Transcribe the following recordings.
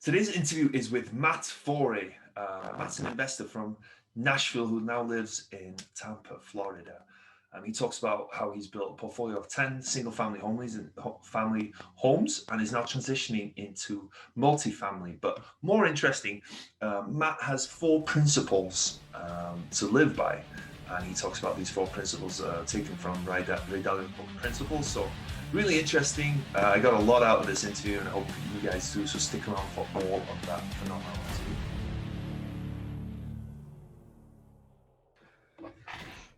Today's interview is with Matt Fore. Matt's an investor from Nashville who now lives in Tampa, Florida. He talks about how he's built a portfolio of 10 single-family family homes and is now transitioning into multifamily. But more interesting, Matt has 4 principles to live by. And he talks about these 4 principles taken from Ray Dalio's book Principles. So really interesting. I got a lot out of this interview and I hope you guys do. So stick around for all of that phenomenal interview.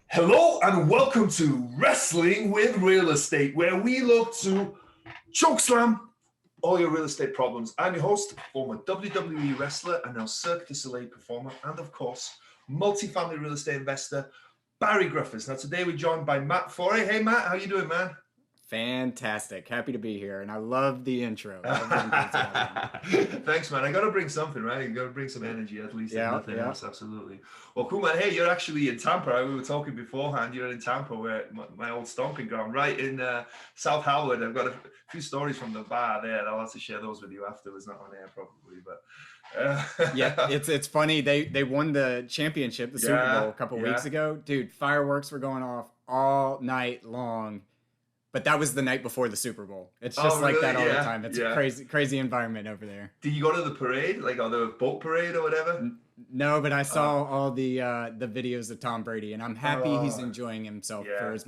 Hello and welcome to Wrestling with Real Estate, where we look to chokeslam all your real estate problems. I'm your host, former WWE wrestler and now Cirque du Soleil performer, and of course, multifamily real estate investor, Barri Griffiths. Now today we're joined by Matt Fore. Hey Matt, how you doing, man? Fantastic. Happy to be here. And I love the intro. Thanks, man. I got to bring something, right? You got to bring some energy, at least. Yeah, nothing else. Absolutely. Well, cool, man. Hey, you're actually in Tampa. We were talking beforehand. You're in Tampa, where my old stomping ground, right in South Howard. I've got a few stories from the bar there. I'll have to share those with you afterwards. Not on air, probably, but. Yeah, it's funny. They won the championship, the Super Bowl, a couple weeks ago. Dude, fireworks were going off all night long. But that was the night before the Super Bowl. It's just like that all the time. It's a crazy environment over there. Did you go to the parade, like on the boat parade or whatever? No, but I saw all the videos of Tom Brady, and I'm happy he's enjoying himself. For as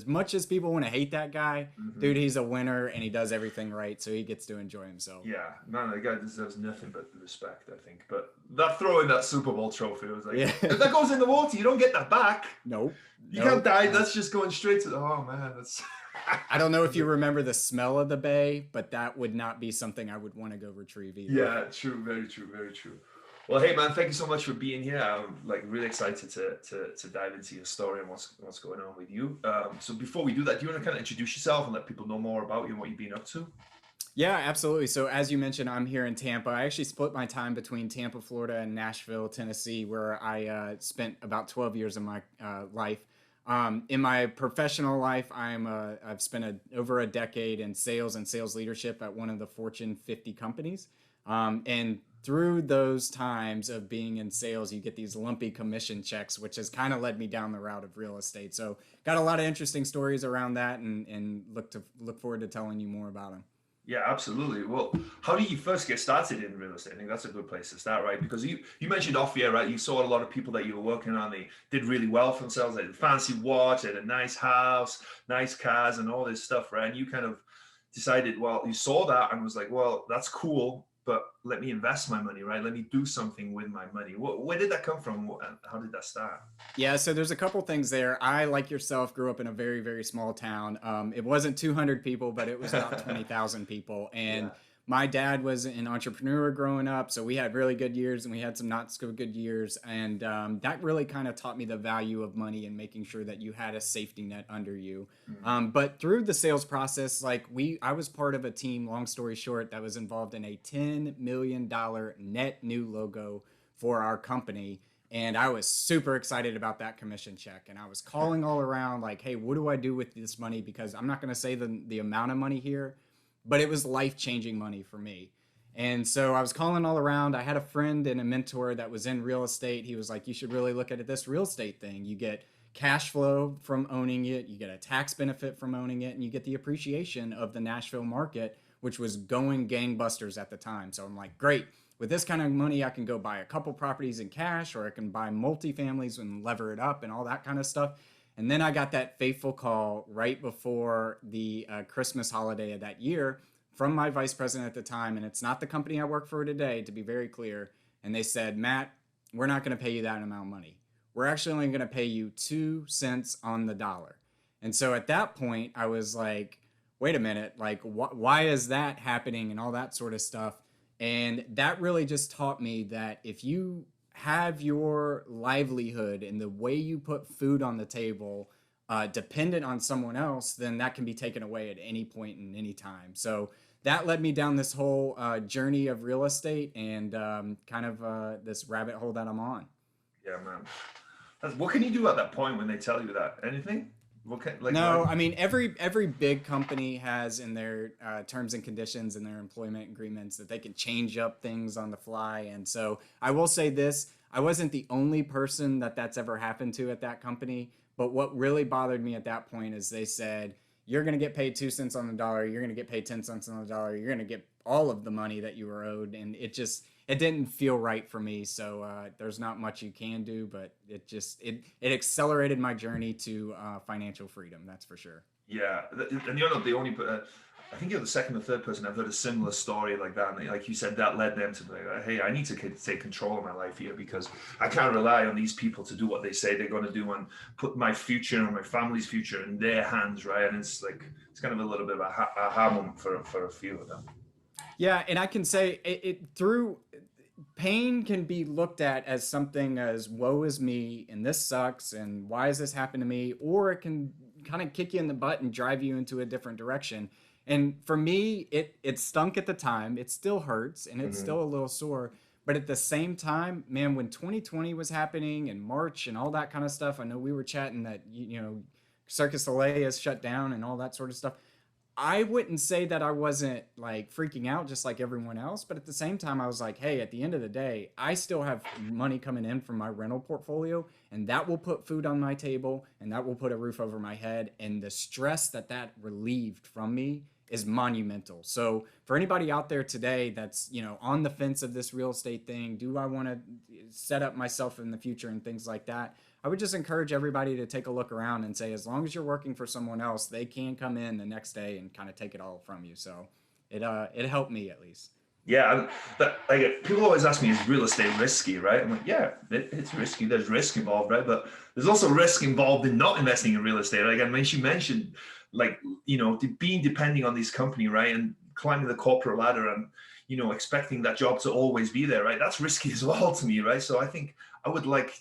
much as people want to hate that guy, dude, he's a winner and he does everything right, so he gets to enjoy himself. Yeah, man, the guy deserves nothing but respect, I think. But that throwing that Super Bowl trophy was like, if that goes in the water, you don't get that back. Nope. You can't die. That's just going straight to oh man, that's. I don't know if you remember the smell of the bay, but that would not be something I would want to go retrieve either. Yeah, true, very true, very true. Well, hey man, thank you so much for being here. I'm like really excited to dive into your story and what's going on with you. So before we do that, do you want to kind of introduce yourself and let people know more about you and what you've been up to? Yeah, absolutely. So as you mentioned, I'm here in Tampa. I actually split my time between Tampa, Florida, and Nashville, Tennessee, where I spent about 12 years of my life. In my professional life, I've spent over a decade in sales and sales leadership at one of the Fortune 50 companies. And through those times of being in sales, you get these lumpy commission checks, which has kind of led me down the route of real estate. So got a lot of interesting stories around that and look forward to telling you more about them. Yeah, absolutely. Well, how did you first get started in real estate? I think that's a good place to start, right? Because you mentioned off here, right? You saw a lot of people that you were working on. They did really well for themselves. They had a fancy watch, they had a nice house, nice cars, and all this stuff, right? And you kind of decided, well, you saw that and was like, well, that's cool, but let me invest my money, right? Let me do something with my money. Where did that come from? How did that start? Yeah, so there's a couple things there. I, like yourself, grew up in a very, very small town. It wasn't 200 people, but it was about 20,000 people. And my dad was an entrepreneur growing up, so we had really good years and we had some not so good years. And that really kind of taught me the value of money and making sure that you had a safety net under you. But through the sales process, I was part of a team, long story short, that was involved in a $10 million net new logo for our company. And I was super excited about that commission check. And I was calling all around like, hey, what do I do with this money? Because I'm not going to say the amount of money here, but it was life-changing money for me. And so I was calling all around. I had a friend and a mentor that was in real estate. He was like, you should really look at this real estate thing. You get cash flow from owning it. You get a tax benefit from owning it. And you get the appreciation of the Nashville market, which was going gangbusters at the time. So I'm like, great. With this kind of money, I can go buy a couple properties in cash, or I can buy multifamilies and lever it up and all that kind of stuff. And then I got that fateful call right before the Christmas holiday of that year from my vice president at the time. And it's not the company I work for today, to be very clear. And they said, Matt, we're not going to pay you that amount of money. We're actually only going to pay you 2 cents on the dollar. And so at that point, I was like, wait a minute, like, why is that happening and all that sort of stuff? And that really just taught me that if you have your livelihood and the way you put food on the table dependent on someone else, then that can be taken away at any point and any time. So that led me down this whole journey of real estate and this rabbit hole that I'm on. Yeah, man. What can you do at that point when they tell you that? Anything? No, I mean every big company has in their terms and conditions and their employment agreements that they can change up things on the fly. And so I will say this: I wasn't the only person that's ever happened to at that company. But what really bothered me at that point is they said you're going to get paid 2 cents on the dollar, you're going to get paid 10 cents on the dollar, you're going to get all of the money that you were owed, and it didn't feel right for me. So there's not much you can do, but it accelerated my journey to financial freedom. That's for sure. Yeah, and you're not the only. I think you're the second or third person I've heard a similar story like that. And like you said, that led them to be like, hey, I need to take control of my life here because I can't rely on these people to do what they say they're going to do and put my future and my family's future in their hands, right? And it's kind of a little bit of a aha moment for a few of them. Yeah, and I can say it through pain can be looked at as something as woe is me and this sucks and why has this happened to me, or it can kind of kick you in the butt and drive you into a different direction. And for me, it stunk at the time. It still hurts and it's still a little sore. But at the same time, man, when 2020 was happening in March and all that kind of stuff, I know we were chatting that, Circus Soleil is shut down and all that sort of stuff. I wouldn't say that I wasn't like freaking out just like everyone else, but at the same time, I was like, hey, at the end of the day, I still have money coming in from my rental portfolio, and that will put food on my table and that will put a roof over my head. And the stress that relieved from me is monumental. So for anybody out there today that's, on the fence of this real estate thing, do I want to set up myself in the future and things like that? I would just encourage everybody to take a look around and say, as long as you're working for someone else, they can come in the next day and kind of take it all from you. So it helped me at least. Yeah, people always ask me, is real estate risky, right? I'm like, yeah, it's risky. There's risk involved, right? But there's also risk involved in not investing in real estate. Like I mentioned, being depending on this company, right? And climbing the corporate ladder and, expecting that job to always be there, right? That's risky as well to me, right? So I think I would like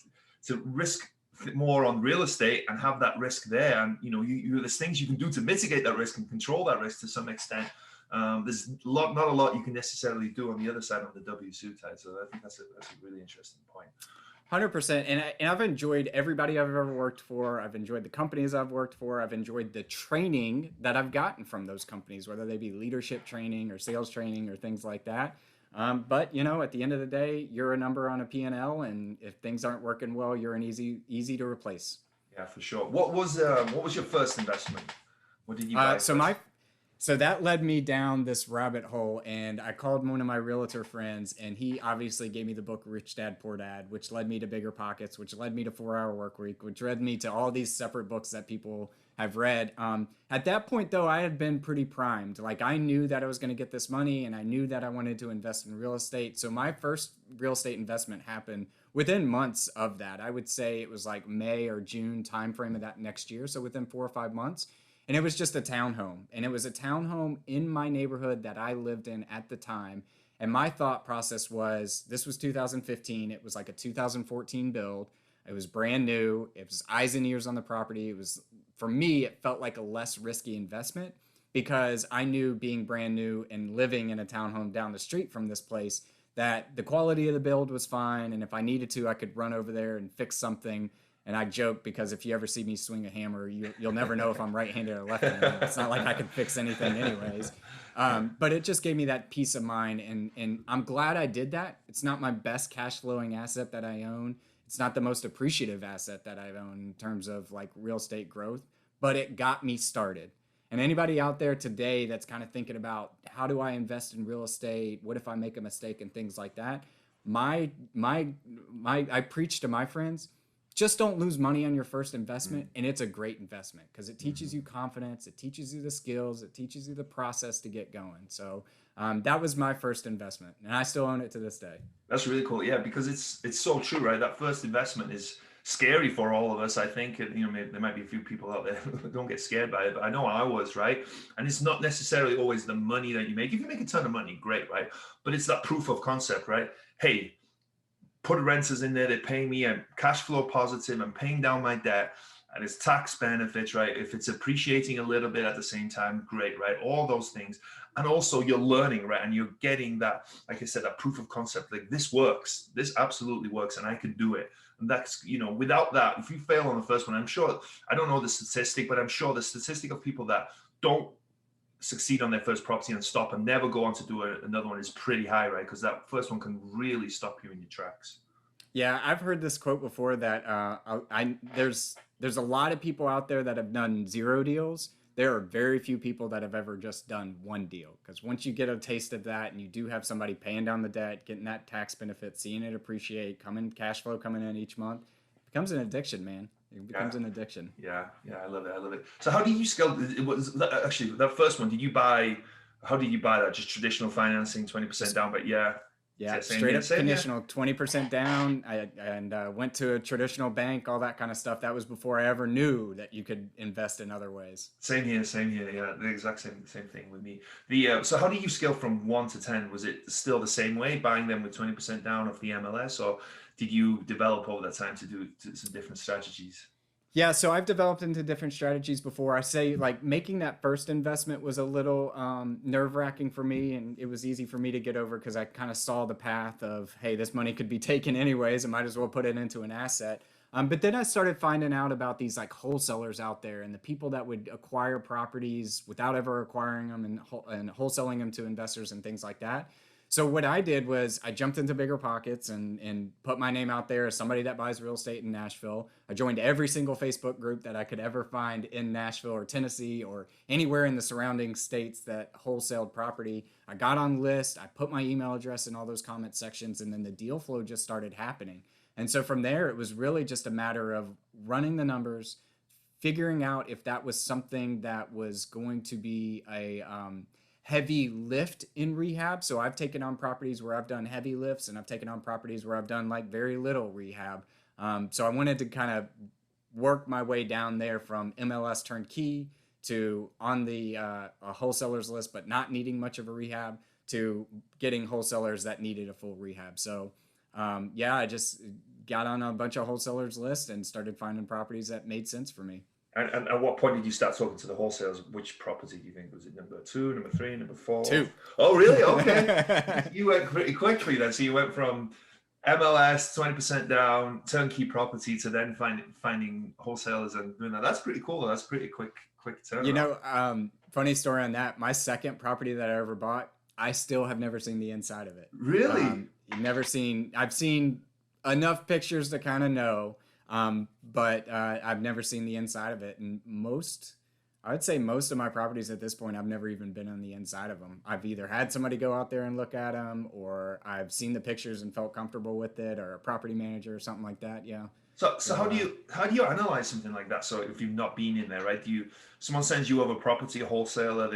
to risk more on real estate and have that risk there. And, there's things you can do to mitigate that risk and control that risk to some extent. There's not a lot you can necessarily do on the other side of the W2 side. So I think that's a really interesting point. 100%. And I've enjoyed everybody I've ever worked for. I've enjoyed the companies I've worked for. I've enjoyed the training that I've gotten from those companies, whether they be leadership training or sales training or things like that. But at the end of the day, you're a number on a P&L, and if things aren't working well, you're an easy to replace. Yeah, for sure. What was your first investment? What did you buy? So that led me down this rabbit hole, and I called one of my realtor friends, and he obviously gave me the book Rich Dad Poor Dad, which led me to Bigger Pockets, which led me to 4-Hour Workweek, which led me to all these separate books that people have read. At that point, though, I had been pretty primed. Like I knew that I was going to get this money, and I knew that I wanted to invest in real estate. So my first real estate investment happened within months of that. I would say it was like May or June timeframe of that next year. So within 4 or 5 months. And it was just a townhome. And it was a townhome in my neighborhood that I lived in at the time. And my thought process was, this was 2015. It was like a 2014 build. It was brand new. It was eyes and ears on the property. It was, for me, it felt like a less risky investment because I knew being brand new and living in a townhome down the street from this place that the quality of the build was fine. And if I needed to, I could run over there and fix something. And I joke because if you ever see me swing a hammer, you'll never know if I'm right-handed or left-handed. It's not like I could fix anything anyways. But it just gave me that peace of mind. And I'm glad I did that. It's not my best cash flowing asset that I own. It's not the most appreciative asset that I've owned in terms of like real estate growth, but it got me started. And anybody out there today that's kind of thinking about how do I invest in real estate? What if I make a mistake and things like that? I preach to my friends, just don't lose money on your first investment. And it's a great investment because it teaches you confidence. It teaches you the skills. It teaches you the process to get going. So that was my first investment and I still own it to this day. That's really cool. Yeah, because it's so true, right? That first investment is scary for all of us, I think. There might be a few people out there who don't get scared by it, but I know I was, right? And it's not necessarily always the money that you make. If you make a ton of money, great, right? But it's that proof of concept, right? Hey, put renters in there, they pay me, I'm cash flow positive, I'm paying down my debt, and it's tax benefits, right? If it's appreciating a little bit at the same time, great, right? All those things. And also you're learning, right? And you're getting that, like I said, that proof of concept, like this works, this absolutely works, and I can do it. And that's, without that, if you fail on the first one, I'm sure, I don't know the statistic, but I'm sure the statistic of people that don't succeed on their first property and stop and never go on to do another one is pretty high, right? Because that first one can really stop you in your tracks. Yeah, I've heard this quote before that there's a lot of people out there that have done 0 deals. There are very few people that have ever just done 1 deal, because once you get a taste of that and you do have somebody paying down the debt, getting that tax benefit, seeing it appreciate, cash flow coming in each month, it becomes an addiction, man. It becomes an addiction. Yeah, I love it. So how do you scale? Actually, that first one, how did you buy that? Just traditional financing, 20% down, but yeah. Yeah, straight up conditional, 20% down. Went to a traditional bank, all that kind of stuff. That was before I ever knew that you could invest in other ways. Same here. Yeah, the exact same thing with me. So how do you scale from 1 to 10? Was it still the same way, buying them with 20% down off the MLS, or did you develop over that time to do some different strategies? Yeah, so I've developed into different strategies before. I say, like, making that first investment was a little nerve-wracking for me, and it was easy for me to get over because I kind of saw the path of, hey, this money could be taken anyways. I might as well put it into an asset. But then I started finding out about these like wholesalers out there and the people that would acquire properties without ever acquiring them and wholesaling them to investors and things like that. So what I did was I jumped into Bigger Pockets and put my name out there as somebody that buys real estate in Nashville. I joined every single Facebook group that I could ever find in Nashville or Tennessee or anywhere in the surrounding states that wholesaled property. I got on the list. I put my email address in all those comment sections, and then the deal flow just started happening. And so from there, it was really just a matter of running the numbers, figuring out if that was something that was going to be a heavy lift in rehab. So I've taken on properties where I've done heavy lifts, and I've taken on properties where I've done like very little rehab. So I wanted to kind of work my way down there from MLS turnkey to on the wholesalers list, but not needing much of a rehab, to getting wholesalers that needed a full rehab. So I just got on a bunch of wholesalers list and started finding properties that made sense for me. And at what point did you start talking to the wholesalers? Which property do you think? Was it number 2, number 3, number 4? 2. Oh, really? Okay. You went pretty quickly then. So you went from MLS, 20% down, turnkey property, to then finding wholesalers and doing that. That's pretty cool. That's pretty quick turnaround. Funny story on that. My second property that I ever bought, I still have never seen the inside of it. Really? I've seen enough pictures to kind of know. But I've never seen the inside of it. And I would say most of my properties at this point, I've never even been on the inside of them. I've either had somebody go out there and look at them, or I've seen the pictures and felt comfortable with it, or a property manager or something like that. Yeah. So how do you analyze something like that? So if you've not been in there, right? Someone sends you over property, a wholesaler,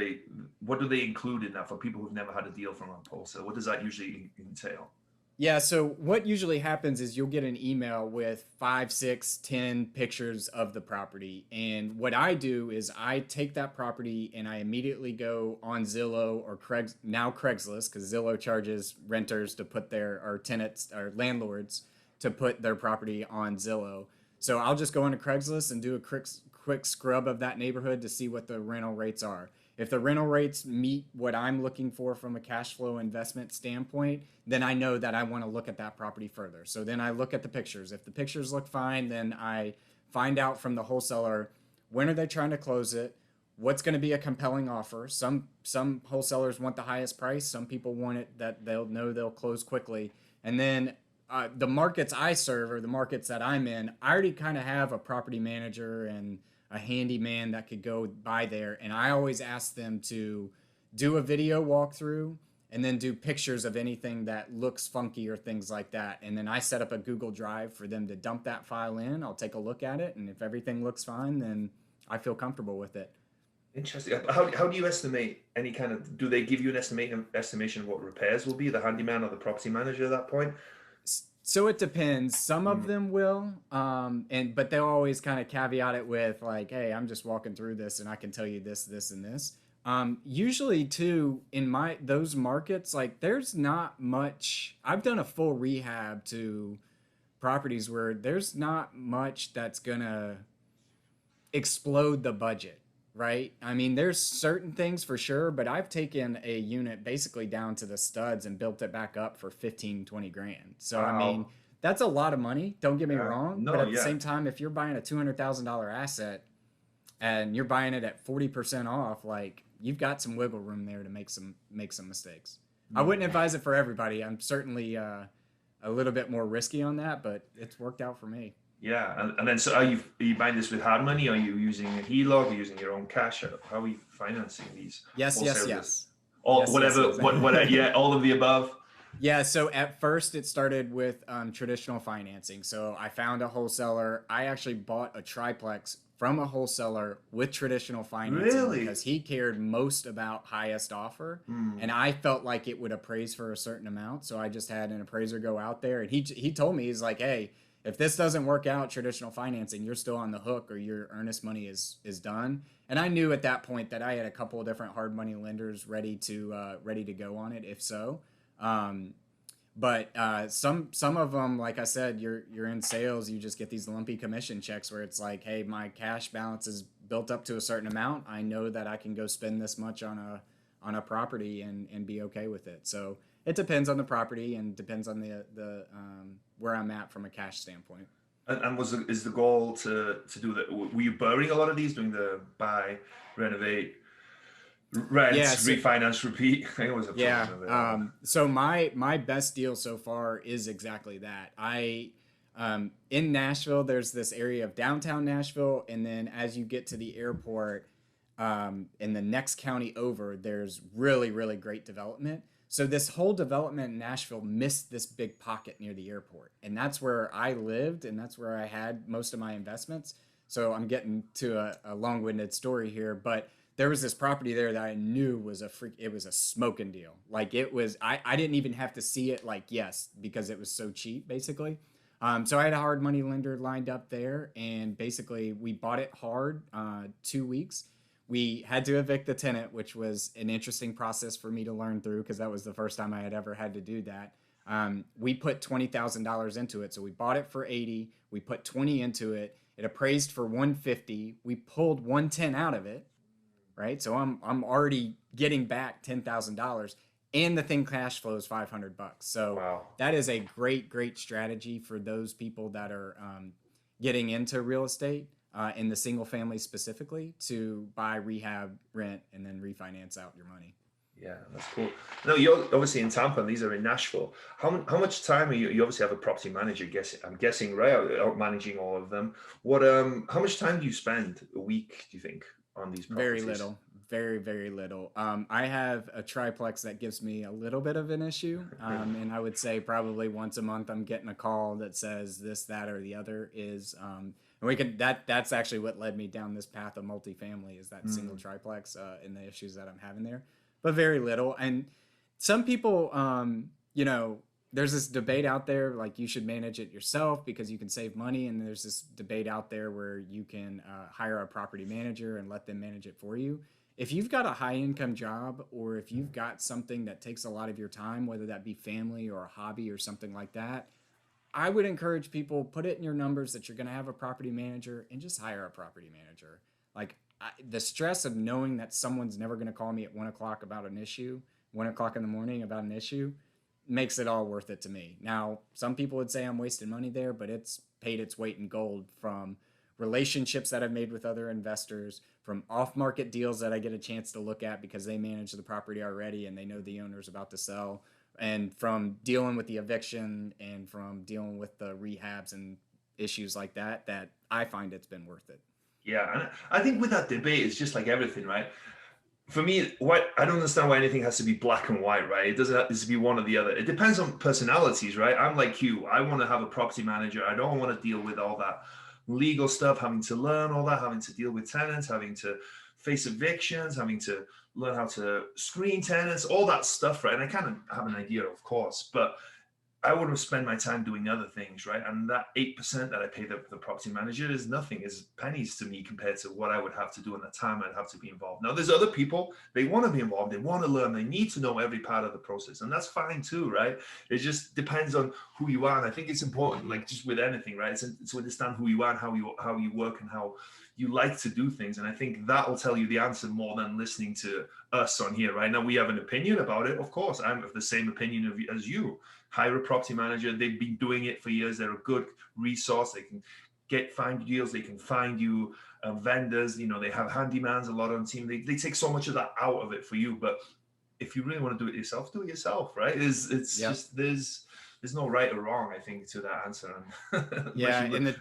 what do they include in that for people who've never had a deal from a wholesaler? What does that usually entail? Yeah, so what usually happens is you'll get an email with 5, 6, 10 pictures of the property. And what I do is I take that property and I immediately go on Zillow or Craigslist, because Zillow charges renters to put or tenants or landlords to put their property on Zillow. So I'll just go onto Craigslist and do a quick scrub of that neighborhood to see what the rental rates are. If the rental rates meet what I'm looking for from a cash flow investment standpoint, then I know that I want to look at that property further. So then I look at the pictures. If the pictures look fine, then I find out from the wholesaler, when are they trying to close it? What's going to be a compelling offer? Some wholesalers want the highest price. Some people want it that they'll close quickly. And then the markets I serve, or the markets that I'm in, I already kind of have a property manager and a handyman that could go by there, and I always ask them to do a video walkthrough and then do pictures of anything that looks funky or things like that. And then I set up a Google Drive for them to dump that file in. I'll take a look at it, and if everything looks fine, then I feel comfortable with it. Interesting. How do you estimate any kind of? Do they give you an estimation of what repairs will be? The handyman or the property manager at that point? So it depends. Some of them will, but they'll always kind of caveat it with like, "Hey, I'm just walking through this, and I can tell you this, this, and this." Usually, too, in those markets, like there's not much. I've done a full rehab to properties where there's not much that's gonna explode the budget. right? I mean, there's certain things for sure, but I've taken a unit basically down to the studs and built it back up for 15, 20 grand. So, I mean, Wow. that's a lot of money. Don't get me Yeah. wrong. But No, at the yeah. same time, if you're buying a $200,000 asset and you're buying it at 40% off, like you've got some wiggle room there to make some mistakes. I wouldn't advise it for everybody. I'm certainly a little bit more risky on that, but it's worked out for me. Yeah, and then so are you buying this with hard money? Are you using a HELOC? Are you using your own cash? How are you financing these Yes, yes, wholesale deals? yes. Or Yes, yes, whatever, yes. what, yeah, all of the above. Yeah, so at first it started with traditional financing. So I found a wholesaler. I actually bought a triplex from a wholesaler with traditional financing Really? because he cared most about highest offer. And I felt like it would appraise for a certain amount. So I just had an appraiser go out there and he told me, he's like, hey, if this doesn't work out, traditional financing, you're still on the hook or your earnest money is done. And I knew at that point that I had a couple of different hard money lenders ready to go on it if so. Um, but some of them, like I said, you're in sales, you just get these lumpy commission checks where it's like, hey, my cash balance is built up to a certain amount. I know that I can go spend this much on a property and be okay with it. So it depends on the property and depends on the where I'm at from a cash standpoint. And is the goal to do that? Were you burning a lot of these, doing the buy, renovate, rent, Yeah, so refinance, repeat? I always have yeah. trouble with it. So my best deal so far is exactly that. In Nashville, there's this area of downtown Nashville, and then as you get to the airport, in the next county over, there's really really great development. So this whole development in Nashville missed this big pocket near the airport, and that's where I lived, and that's where I had most of my investments. So I'm getting to a long-winded story here, but there was this property there that I knew was it was a smoking deal. Like it was, I didn't even have to see it, like, yes, because it was so cheap basically. So I had a hard money lender lined up there and basically we bought it hard, 2 weeks. We had to evict the tenant, which was an interesting process for me to learn through because that was the first time I had ever had to do that. We put $20,000 into it. So we bought it for 80, we put 20 into it. It appraised for 150. We pulled 110 out of it, right? So I'm already getting back $10,000, and the thing cash flows $500. So Wow. that is a great strategy for those people that are getting into real estate in the single family specifically to buy, rehab, rent, and then refinance out your money. Yeah, that's cool. No, you're obviously in Tampa, and these are in Nashville. How much time are you? You obviously have a property manager. I'm guessing, right? Out managing all of them. What How much time do you spend a week? Do you think on these Very properties? little, very little. I have a triplex that gives me a little bit of an issue, and I would say probably once a month I'm getting a call that says this, that, or the other is. And we could that's actually what led me down this path of multifamily is that single triplex and the issues that I'm having there, but very little. And some people, there's this debate out there like you should manage it yourself because you can save money, and there's this debate out there where you can hire a property manager and let them manage it for you. If you've got a high income job or if you've got something that takes a lot of your time, whether that be family or a hobby or something like that, I would encourage people, put it in your numbers that you're going to have a property manager and just hire a property manager. Like the stress of knowing that someone's never going to call me at 1 o'clock about an issue, 1 o'clock in the morning about an issue, makes it all worth it to me. Now, some people would say I'm wasting money there, but it's paid its weight in gold from relationships that I've made with other investors, from off-market deals that I get a chance to look at because they manage the property already and they know the owner's about to sell, and from dealing with the eviction and from dealing with the rehabs and issues like that, that I find it's been worth it. Yeah, and I think with that debate, it's just like everything, right? For me, I don't understand why anything has to be black and white, right? It doesn't have to be one or the other. It depends on personalities, right? I'm like you. I want to have a property manager. I don't want to deal with all that legal stuff, having to learn all that, having to deal with tenants, having to face evictions, having to learn how to screen tenants, all that stuff, right? And I kind of have an idea, of course, but I would have spent my time doing other things, right? And that 8% that I pay the property manager is nothing, is pennies to me compared to what I would have to do in the time I'd have to be involved. Now, there's other people, they want to be involved, they want to learn, they need to know every part of the process. And that's fine too, right? It just depends on who you are. And I think it's important, like just with anything, right? It's to understand who you are and how you work and how you like to do things. And I think that will tell you the answer more than listening to us on here, right? Now, we have an opinion about it. Of course, I'm of the same opinion as you. Hire a property manager. They've been doing it for years. They're a good resource. They can find deals. They can find you vendors. You know, they have handymans a lot on the team. They take so much of that out of it for you. But if you really want to do it yourself, right? It's Yep. just there's no right or wrong, I think, to that answer. Yeah, and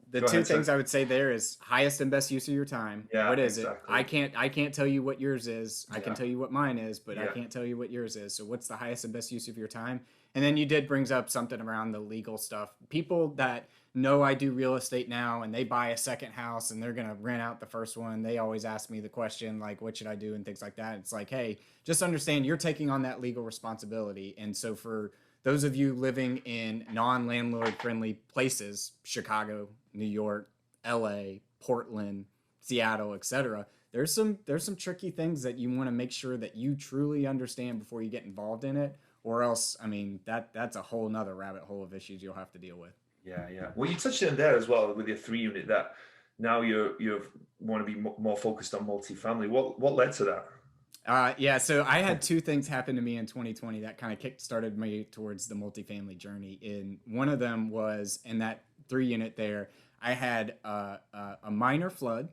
the two things I would say there is highest and best use of your time. Yeah, what is exactly. it? I can't tell you what yours is. I can Yeah. tell you what mine is, but I Yeah. can't tell you what yours is. So what's the highest and best use of your time? And then you did brings up something around the legal stuff. People that know I do real estate now and they buy a second house and they're going to rent out the first one, they always ask me the question, like, what should I do and things like that. It's like, hey, just understand you're taking on that legal responsibility. And so for those of you living in non-landlord friendly places, Chicago, New York, LA, Portland, Seattle, etc. There's some tricky things that you want to make sure that you truly understand before you get involved in it, or else, I mean, that's a whole nother rabbit hole of issues you'll have to deal with. Yeah. Well, you touched on there as well with your 3 unit that now you want to be more focused on multifamily. What led to that? Yeah, so I had two things happen to me in 2020 that kind of kick-started me towards the multifamily journey. And one of them was in that 3 unit there, I had a minor flood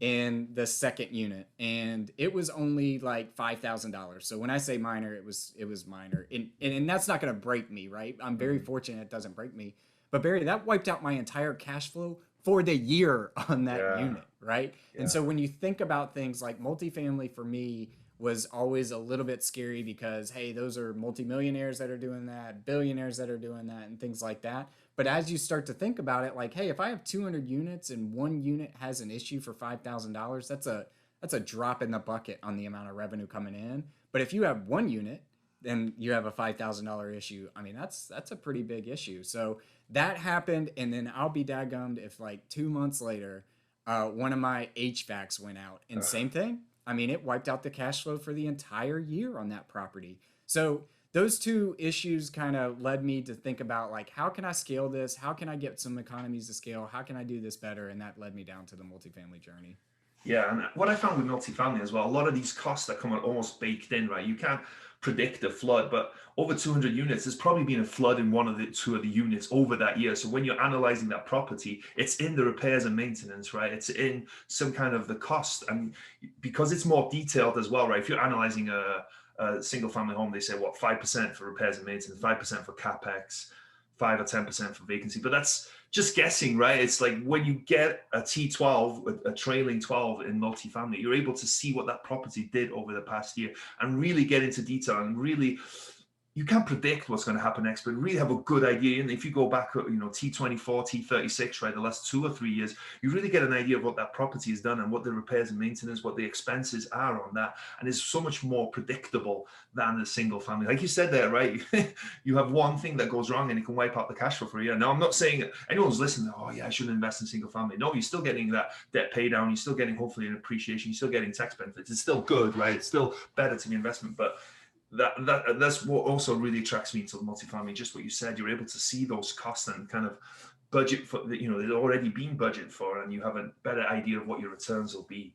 in the second unit, and it was only like $5,000. So when I say minor, it was minor, and that's not going to break me, right? I'm very fortunate it doesn't break me. But Barry, that wiped out my entire cash flow for the year on that unit, right? Yeah. And so when you think about things like multifamily, for me was always a little bit scary because, hey, those are multimillionaires that are doing that, billionaires that are doing that, and things like that. But as you start to think about it, like, hey, if I have 200 units and one unit has an issue for $5,000, that's a drop in the bucket on the amount of revenue coming in. But if you have one unit, then you have a $5,000 issue. I mean, that's a pretty big issue. So that happened, and then I'll be daggummed if like 2 months later, one of my HVACs went out, and same thing. I mean, it wiped out the cash flow for the entire year on that property. So those two issues kind of led me to think about, like, how can I scale this? How can I get some economies of scale? How can I do this better? And that led me down to the multifamily journey. Yeah, and what I found with multifamily as well, a lot of these costs that come out almost baked in, right? You can't predict a flood, but over 200 units, there's probably been a flood in one of the two of the units over that year. So when you're analyzing that property, it's in the repairs and maintenance, right? It's in some kind of the cost. And because it's more detailed as well, right? If you're analyzing a single family home, they say, 5% for repairs and maintenance, 5% for CapEx, 5 or 10% for vacancy. But that's just guessing, right? It's like when you get a T12, a trailing 12 in multifamily, you're able to see what that property did over the past year and really get into detail and really, you can't predict what's going to happen next, but really have a good idea. And if you go back, T24, T36, right, the last 2 or 3 years, you really get an idea of what that property has done and what the repairs and maintenance, what the expenses are on that. And it's so much more predictable than the single family. Like you said there, right? You have one thing that goes wrong and it can wipe out the cash flow for a year. Now, I'm not saying anyone's listening, I shouldn't invest in single family. No, you're still getting that debt pay down. You're still getting, hopefully, an appreciation. You're still getting tax benefits. It's still good, right? It's still better to be investment. But that's what also really attracts me to multifamily. Just what you said, you're able to see those costs and kind of budget for, they've already been budgeted for, and you have a better idea of what your returns will be.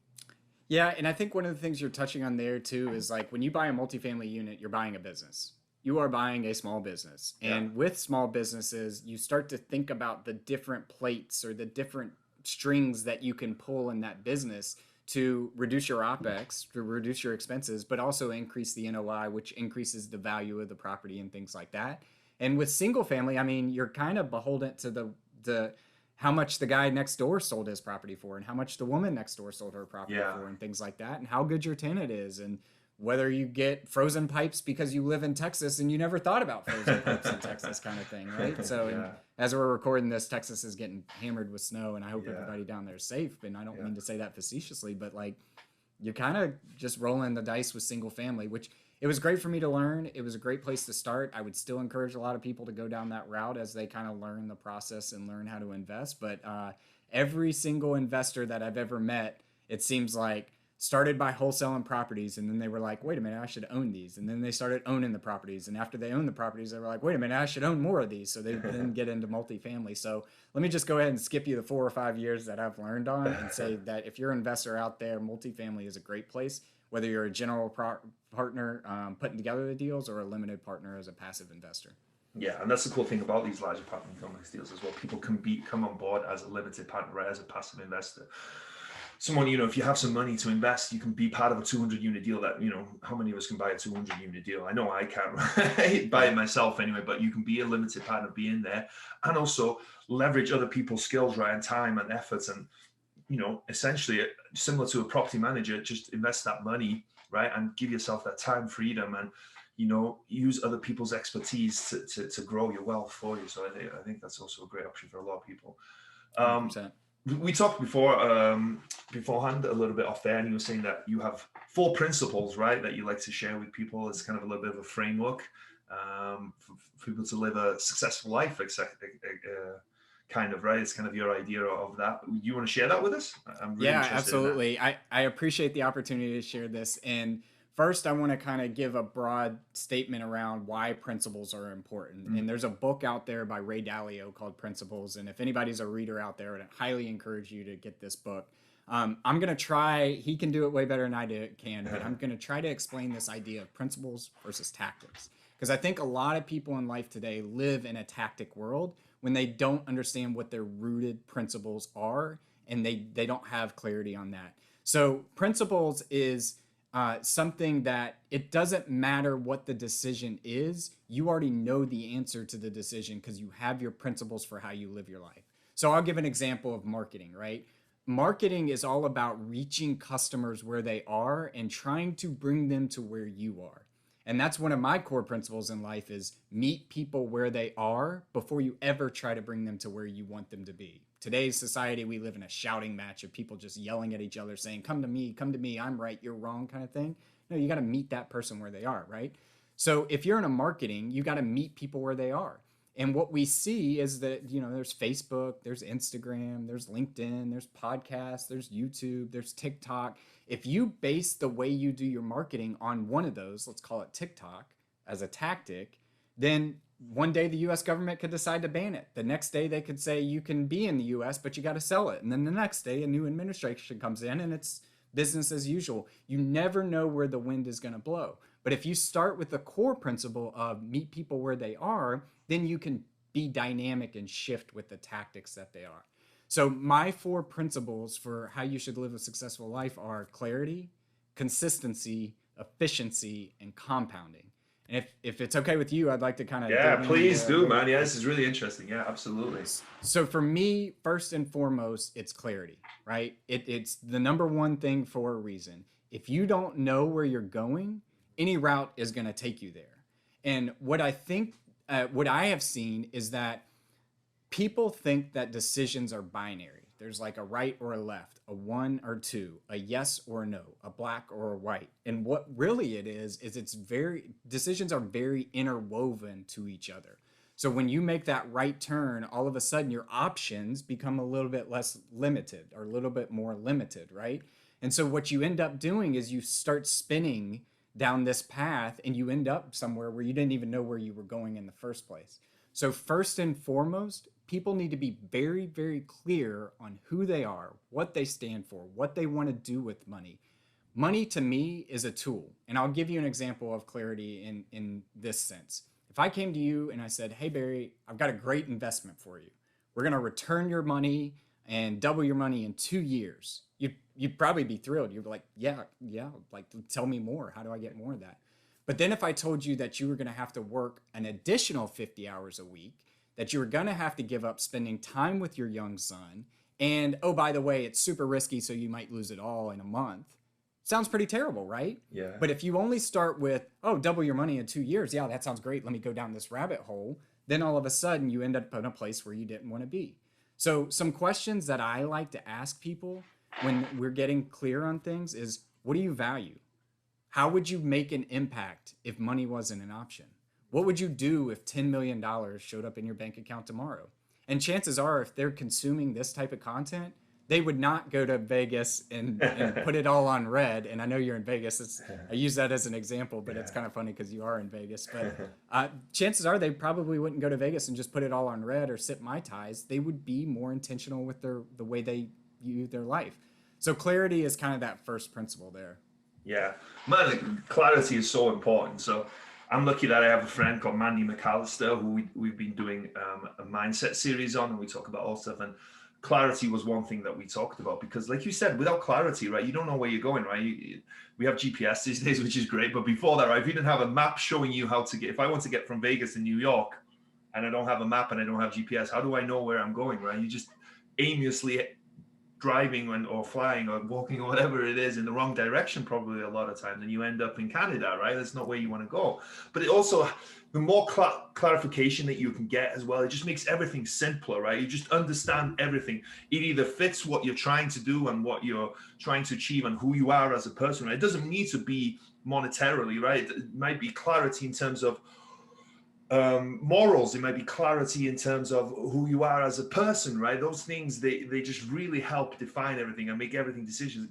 Yeah, and I think one of the things you're touching on there too is, like, when you buy a multifamily unit, you're buying a business. You are buying a small business. And with small businesses, you start to think about the different plates or the different strings that you can pull in that business to reduce your OPEX, to reduce your expenses, but also increase the NOI, which increases the value of the property and things like that. And with single family, I mean, you're kind of beholden to the how much the guy next door sold his property for, and how much the woman next door sold her property for, and things like that, and how good your tenant is, and whether you get frozen pipes because you live in Texas and you never thought about frozen pipes in Texas, kind of thing, right? So as we're recording this, Texas is getting hammered with snow, and I hope everybody down there is safe. And I don't mean to say that facetiously, but like, you're kind of just rolling the dice with single family, which it was great for me to learn. It was a great place to start. I would still encourage a lot of people to go down that route as they kind of learn the process and learn how to invest. But every single investor that I've ever met, it seems like started by wholesaling properties, and then they were like, wait a minute, I should own these. And then they started owning the properties. And after they owned the properties, they were like, wait a minute, I should own more of these. So they then get into multifamily. So let me just go ahead and skip you the 4 or 5 years that I've learned on and say that if you're an investor out there, multifamily is a great place, whether you're a general partner putting together the deals or a limited partner as a passive investor. Yeah, and that's the cool thing about these larger partner complex deals as well. People can come on board as a limited partner, right, as a passive investor. Someone, if you have some money to invest, you can be part of a 200 unit deal that, how many of us can buy a 200 unit deal? I know I can't buy it myself anyway, but you can be a limited partner, be in there, and also leverage other people's skills, right, and time and efforts. And, essentially similar to a property manager, just invest that money, right, and give yourself that time freedom and, use other people's expertise to grow your wealth for you. So I think that's also a great option for a lot of people. 100%. We talked beforehand a little bit off there, and you were saying that you have 4 principles, right, that you like to share with people as kind of a little bit of a framework for people to live a successful life, kind of, right? It's kind of your idea of that. You want to share that with us? I'm really interested absolutely. in that. I appreciate the opportunity to share this. And first, I want to kind of give a broad statement around why principles are important. And there's a book out there by Ray Dalio called Principles. And if anybody's a reader out there, I would highly encourage you to get this book. I'm going to try, he can do it way better than I can, but I'm going to try to explain this idea of principles versus tactics. Because I think a lot of people in life today live in a tactic world when they don't understand what their rooted principles are, and they don't have clarity on that. So principles is something that it doesn't matter what the decision is, you already know the answer to the decision because you have your principles for how you live your life. So I'll give an example of marketing, right? Marketing is all about reaching customers where they are and trying to bring them to where you are. And that's one of my core principles in life is meet people where they are before you ever try to bring them to where you want them to be. Today's society, we live in a shouting match of people just yelling at each other saying, come to me, I'm right, you're wrong kind of thing. No, you got to meet that person where they are, right? So if you're in a marketing, you got to meet people where they are. And what we see is that, there's Facebook, there's Instagram, there's LinkedIn, there's podcasts, there's YouTube, there's TikTok. If you base the way you do your marketing on one of those, let's call it TikTok, as a tactic, then one day the US government could decide to ban it. The next day they could say you can be in the US, but you got to sell it. And then the next day a new administration comes in and it's business as usual. You never know where the wind is going to blow. But if you start with the core principle of meet people where they are, then you can be dynamic and shift with the tactics that they are. So my 4 principles for how you should live a successful life are clarity, consistency, efficiency, and compounding. And if it's okay with you, I'd like to kind of... Yeah, please do, man. Yeah, this is really interesting. Yeah, absolutely. So for me, first and foremost, it's clarity, right? It's the number one thing for a reason. If you don't know where you're going, any route is going to take you there. And what I think, what I have seen is that people think that decisions are binary. There's like a right or a left, a 1 or 2, a yes or a no, a black or a white. And what really it is decisions are very interwoven to each other. So when you make that right turn, all of a sudden your options become a little bit less limited or a little bit more limited, right? And so what you end up doing is you start spinning down this path and you end up somewhere where you didn't even know where you were going in the first place. So first and foremost, people need to be very, very clear on who they are, what they stand for, what they want to do with money. Money to me is a tool. And I'll give you an example of clarity in this sense. If I came to you and I said, hey, Barry, I've got a great investment for you. We're going to return your money and double your money in 2 years. You'd probably be thrilled. You'd be like, yeah, like tell me more. How do I get more of that? But then if I told you that you were going to have to work an additional 50 hours a week, that you were going to have to give up spending time with your young son, and oh, by the way, it's super risky, so you might lose it all in a month. Sounds pretty terrible, right? Yeah. But if you only start with, oh, double your money in 2 years, yeah, that sounds great. Let me go down this rabbit hole. Then all of a sudden you end up in a place where you didn't want to be. So some questions that I like to ask people when we're getting clear on things is, what do you value? How would you make an impact if money wasn't an option? What would you do if $10 million showed up in your bank account tomorrow? And chances are, if they're consuming this type of content, they would not go to Vegas and put it all on red. And I know you're in Vegas. I use that as an example, but it's kind of funny because you are in Vegas. But chances are they probably wouldn't go to Vegas and just put it all on red or sip Mai Tais. They would be more intentional with the way they view their life. So clarity is kind of that first principle there. Yeah, man, clarity is so important. So I'm lucky that I have a friend called Mandy McAllister who we've been doing a mindset series on, and we talk about all stuff. And clarity was one thing that we talked about, because like you said, without clarity, right, you don't know where you're going, right? We have GPS these days, which is great. But before that, right, if you didn't have a map showing you how to get, if I want to get from Vegas to New York and I don't have a map and I don't have GPS, how do I know where I'm going, right? You just aimlessly driving or flying or walking or whatever it is in the wrong direction probably a lot of times, and you end up in Canada, right? That's not where you want to go. But it also, the more clarification that you can get as well, it just makes everything simpler, right? You just understand everything. It either fits what you're trying to do and what you're trying to achieve and who you are as a person, right? It doesn't need to be monetarily, right? It might be clarity in terms of morals. It might be clarity in terms of who you are as a person, right? Those things, they just really help define everything and make everything decisions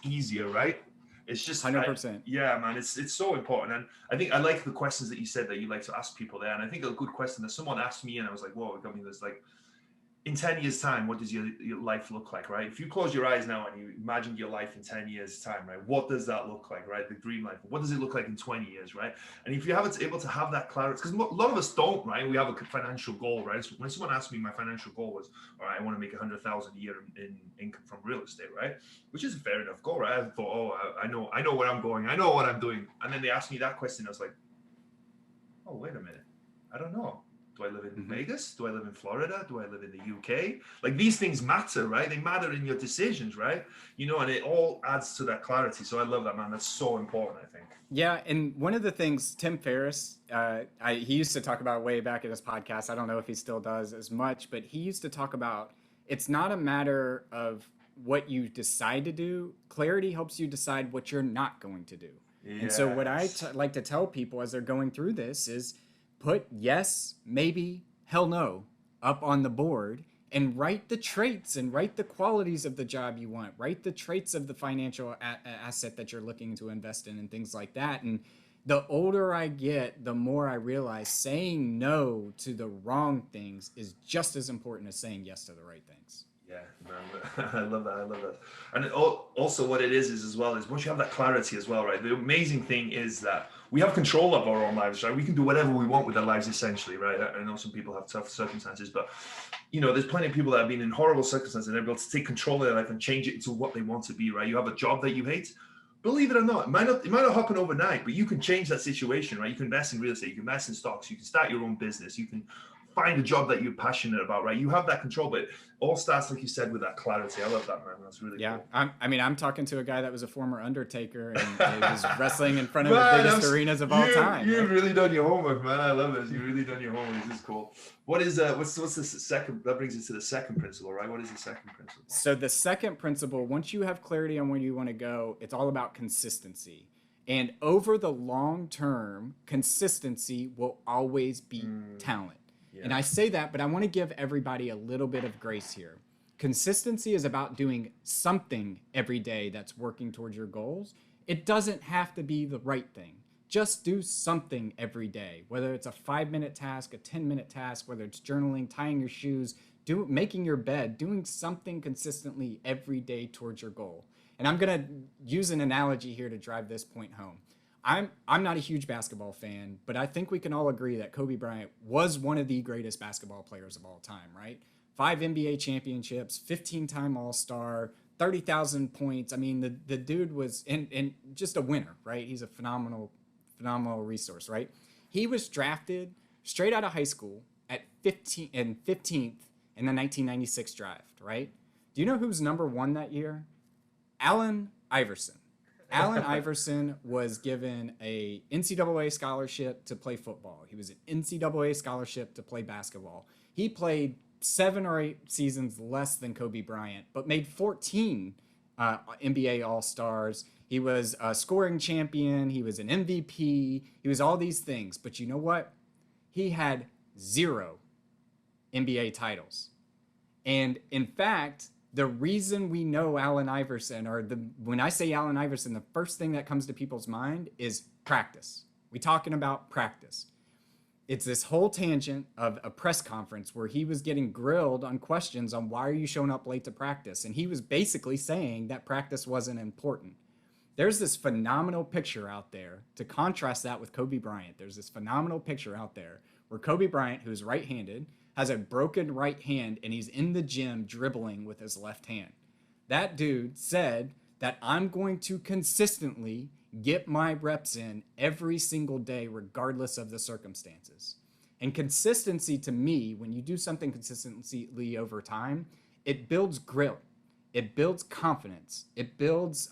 easier, right? It's just 100%. Yeah, man, it's so important. And I think I like the questions that you said that you like to ask people there. And I think a good question that someone asked me, and I was like, whoa, it got me this, like, in 10 years time, what does your life look like, right? If you close your eyes now and you imagine your life in 10 years time, right? What does that look like, right? The dream life. What does it look like in 20 years, right? And if you haven't able to have that clarity, because a lot of us don't, right? We have a financial goal, right? So when someone asked me, my financial goal was, all right, I want to make 100,000 a year in income from real estate, right? Which is a fair enough goal, right? I thought, oh, I know where I'm going. I know what I'm doing. And then they asked me that question. I was like, oh, wait a minute. I don't know. Do I live in Vegas? Do I live in Florida? Do I live in the UK? Like, these things matter, right? They matter in your decisions, right? You know, and it all adds to that clarity. So I love that, man. That's so important, I think. Yeah, and one of the things Tim Ferriss, he used to talk about way back in his podcast. I don't know if he still does as much, but he used to talk about it's not a matter of what you decide to do. Clarity helps you decide what you're not going to do. Yes. And so what I like to tell people as they're going through this is put yes, maybe, hell no up on the board and write the traits and write the qualities of the job you want. Write the traits of the financial asset that you're looking to invest in and things like that. And the older I get, the more I realize saying no to the wrong things is just as important as saying yes to the right things. Yeah, man, I love that. I love that. And also what it is as well is once you have that clarity as well, right? The amazing thing is that we have control of our own lives, right? We can do whatever we want with our lives, essentially, right? I know some people have tough circumstances, but you know, there's plenty of people that have been in horrible circumstances and they're able to take control of their life and change it into what they want to be, right? You have a job that you hate. Believe it or not, it might not happen overnight, but you can change that situation, right? You can invest in real estate, you can invest in stocks, you can start your own business, you can find a job that you're passionate about, right? You have that control, but it all starts, like you said, with that clarity. I love that, man. That's really cool. I'm talking to a guy that was a former Undertaker and he was wrestling in front of the biggest arenas of all time. You've really done your homework, man. I love this. You've really done your homework. This is cool. What's the second? That brings us to the second principle, right? What is the second principle? So the second principle, once you have clarity on where you want to go, it's all about consistency. And over the long term, consistency will always beat talent. Yeah. And I say that, but I want to give everybody a little bit of grace here. Consistency is about doing something every day that's working towards your goals. It doesn't have to be the right thing. Just do something every day, whether it's a 5-minute task, a 10-minute task, whether it's journaling, tying your shoes, making your bed, doing something consistently every day towards your goal. And I'm going to use an analogy here to drive this point home. I'm not a huge basketball fan, but I think we can all agree that Kobe Bryant was one of the greatest basketball players of all time, right? 5 NBA championships, 15-time All-Star, 30,000 points. I mean, the dude was and just a winner, right? He's a phenomenal resource, right? He was drafted straight out of high school at 15th in the 1996 draft, right? Do you know who's number 1 that year? Allen Iverson. Allen Iverson was given a NCAA scholarship to play football. He was an NCAA scholarship to play basketball. He played 7 or 8 seasons less than Kobe Bryant, but made 14 NBA All-Stars. He was a scoring champion. He was an MVP. He was all these things. But you know what? He had 0 NBA titles. And in fact, the reason we know Allen Iverson, when I say Allen Iverson, the first thing that comes to people's mind is practice. We're talking about practice. It's this whole tangent of a press conference where he was getting grilled on questions on why are you showing up late to practice? And he was basically saying that practice wasn't important. There's this phenomenal picture out there to contrast that with Kobe Bryant. There's this phenomenal picture out there where Kobe Bryant, who's right-handed, has a broken right hand and he's in the gym dribbling with his left hand. That dude said that I'm going to consistently get my reps in every single day, regardless of the circumstances. And consistency to me, when you do something consistently over time, it builds grit. It builds confidence. It builds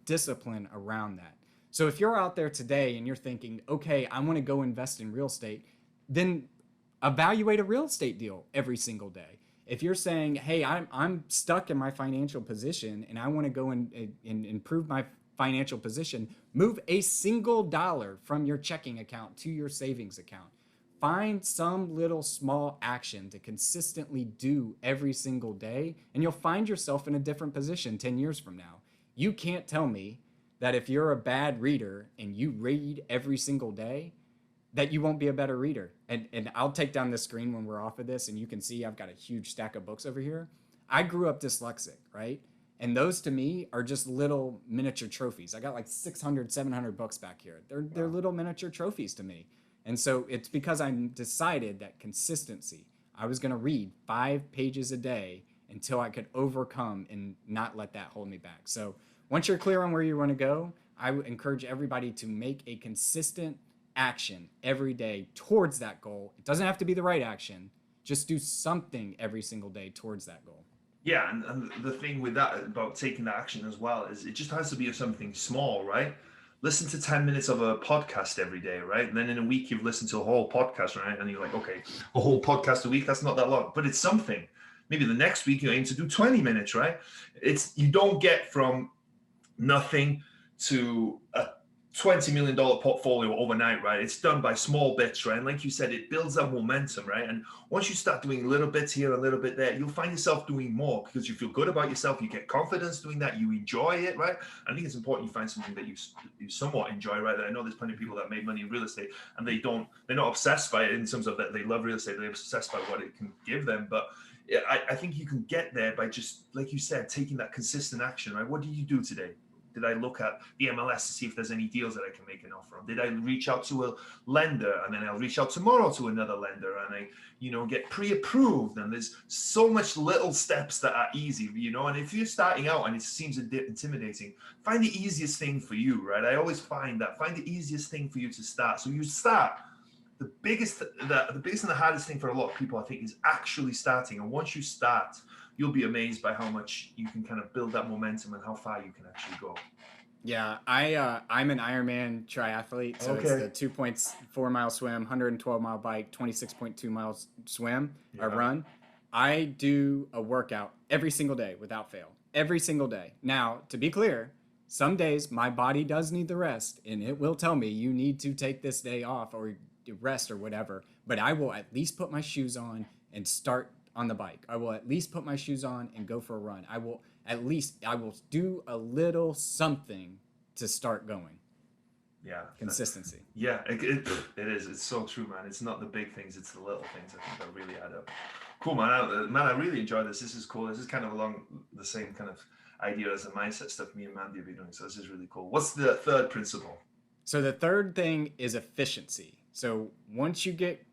discipline around that. So if you're out there today and you're thinking, okay, I want to go invest in real estate, then evaluate a real estate deal every single day. If you're saying, hey, I'm stuck in my financial position and I want to go and improve my financial position, move a single dollar from your checking account to your savings account. Find some little small action to consistently do every single day, and you'll find yourself in a different position 10 years from now. You can't tell me that if you're a bad reader and you read every single day, that you won't be a better reader. And I'll take down the screen when we're off of this, and you can see I've got a huge stack of books over here. I grew up dyslexic, right? And those to me are just little miniature trophies. I got like 600, 700 books back here. They're little miniature trophies to me. And so it's because I decided that consistency, I was going to read 5 pages a day until I could overcome and not let that hold me back. So once you're clear on where you want to go, I would encourage everybody to make a consistent action every day towards that goal. It doesn't have to be the right action. Just do something every single day towards that goal. Yeah, and the thing with that about taking that action as well is it just has to be something small, right? Listen to 10 minutes of a podcast every day, right? And then in a week, you've listened to a whole podcast, right? And you're like, okay, a whole podcast a week, that's not that long, but it's something. Maybe the next week you aim to do 20 minutes, right? You don't get from nothing to a $20 million portfolio overnight, right? It's done by small bits, right? And like you said, it builds that momentum, right? And once you start doing a little bit here, a little bit there, you'll find yourself doing more because you feel good about yourself. You get confidence doing that. You enjoy it, right? I think it's important you find something that you somewhat enjoy, right? I know there's plenty of people that make money in real estate and they're not obsessed by it in terms of that they love real estate. They're obsessed by what it can give them. But I think you can get there by just, like you said, taking that consistent action, right? What did you do today? Did I look at the MLS to see if there's any deals that I can make an offer on? Did I reach out to a lender and then I'll reach out tomorrow to another lender and I, get pre-approved? And there's so much little steps that are easy, and if you're starting out and it seems a bit intimidating, find the easiest thing for you, right? I always find the easiest thing for you to start. So you start. The biggest and the hardest thing for a lot of people, I think, is actually starting. And once you start, you'll be amazed by how much you can kind of build that momentum and how far you can actually go. Yeah, I'm an Ironman triathlete, so okay. It's the 2.4 mile swim, 112 mile bike, 26.2 miles swim or run. I do a workout every single day without fail, every single day. Now, to be clear, some days my body does need the rest, and it will tell me you need to take this day off or rest or whatever, but I will at least put my shoes on and start on the bike. I will at least put my shoes on and go for a run. I will do a little something to start going. Yeah. Consistency. Yeah, it is. It's so true, man. It's not the big things, it's the little things, I think, that really add up. Cool, man. I really enjoyed this. This is cool. This is kind of along the same kind of idea as the mindset stuff me and Mandy have been doing. So this is really cool. What's the third principle? So the third thing is efficiency. So once you get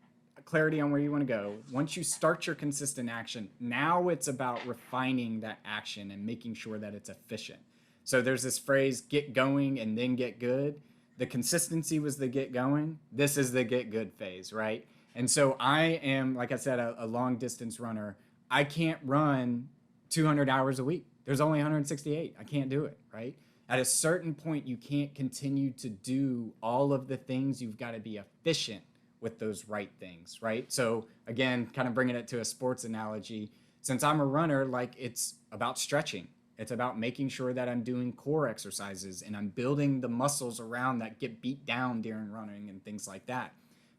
clarity on where you want to go, once you start your consistent action, now it's about refining that action and making sure that it's efficient. So there's this phrase, get going and then get good. The consistency was the get going. This is the get good phase, right? And so I am, like I said, a long distance runner. I can't run 200 hours a week. There's only 168. I can't do it, right? At a certain point, you can't continue to do all of the things. You've got to be efficient with those right things, right? So again, kind of bringing it to a sports analogy, since I'm a runner, like it's about stretching. It's about making sure that I'm doing core exercises and I'm building the muscles around that get beat down during running and things like that.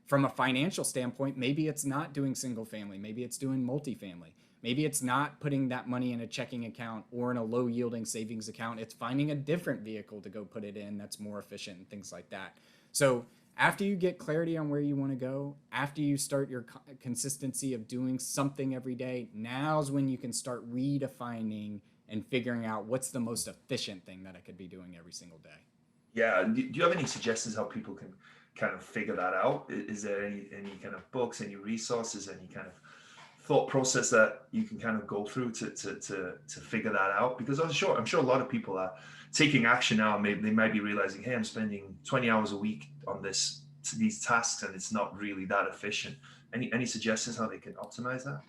From a financial standpoint, maybe it's not doing single family, maybe it's doing multifamily. Maybe it's not putting that money in a checking account or in a low yielding savings account. It's finding a different vehicle to go put it in that's more efficient and things like that. So after you get clarity on where you want to go, after you start your consistency of doing something every day, now's when you can start redefining and figuring out what's the most efficient thing that I could be doing every single day. Yeah. Do you have any suggestions how people can kind of figure that out? Is there any kind of books, any resources, any kind of thought process that you can kind of go through to figure that out? Because I'm sure a lot of people are taking action now. Maybe they might be realizing, hey, I'm spending 20 hours a week on these tasks and it's not really that efficient. Any suggestions how they can optimize that?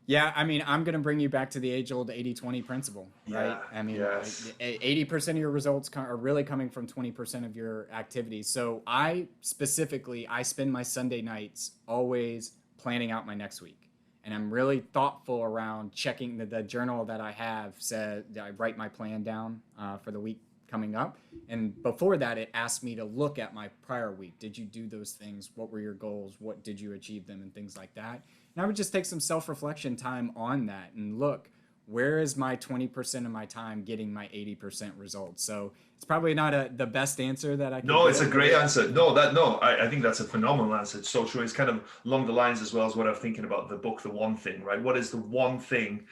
Yeah, I mean, I'm going to bring you back to the age-old 80-20 principle, right? Yeah, I mean, yes. 80% of your results are really coming from 20% of your activities. So I spend my Sunday nights always planning out my next week. And I'm really thoughtful around checking the journal that I have said that I write my plan down for the week coming up. And before that, it asked me to look at my prior week. Did you do those things? What were your goals? What did you achieve them? And things like that. And I would just take some self-reflection time on that and look, where is my 20% of my time getting my 80% results? So it's probably not the best answer that I can No, give. it's a great answer. I think that's a phenomenal answer. It's so true. It's kind of along the lines as well as what I'm thinking about the book, The One Thing, right? What is the one thing